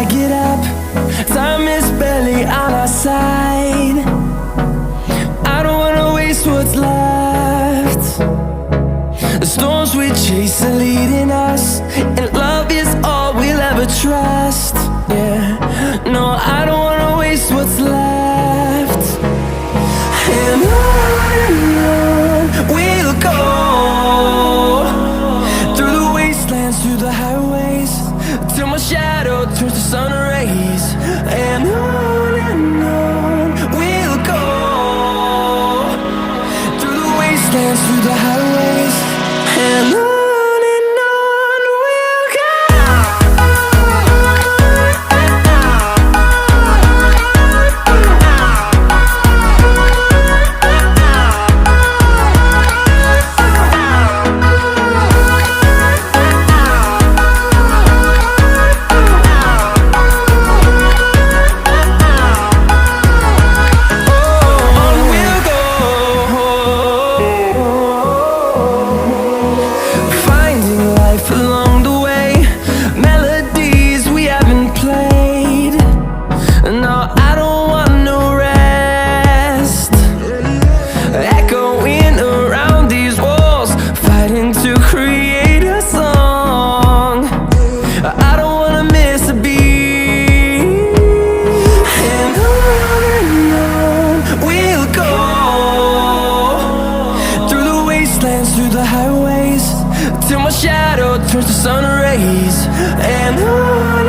I get up, time is barely on our side. I don't wanna waste what's left. The storms we chase are leading us, and love is all we'll ever trust. Yeah, no, I don't wanna waste what's left. And on we'll go, through the wastelands, through the highways, till my shadow turns to sun rays. And on we'll go, through the wastelands, through the highways, and on. Through the highways, till my shadow turns to sun rays. And on